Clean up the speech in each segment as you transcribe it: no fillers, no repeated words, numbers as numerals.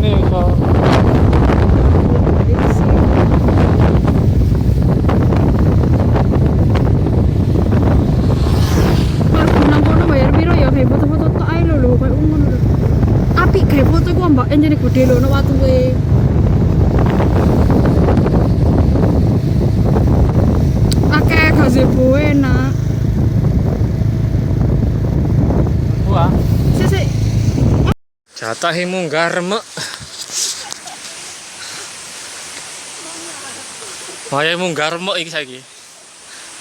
ini so. Foto-foto tok ae lho koyo ngono lho. Apik gawe foto ku mbak enjene gede lho ono watuke. Akeh gazebo enak. Wah. Sik. Jatahe munggah remek. Wayahe munggah remek iki saiki.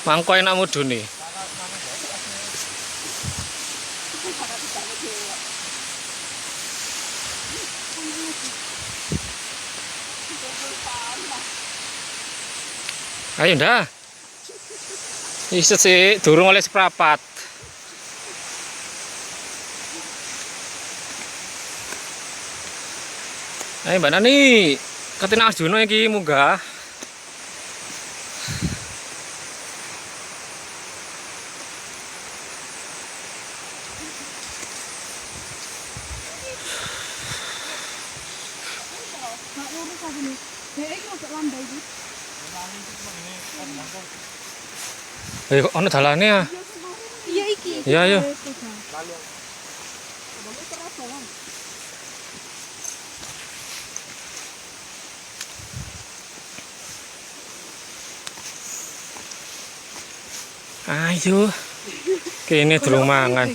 Mangko enak mudune. Ayo ndah. Iset sih durung oleh seprapat. Ayo Mbak Nani, katina Arjuna iki munggah. Ayo ono dalane ya. Iya iki. Iya ayo. Ayo. Kene durung mangan.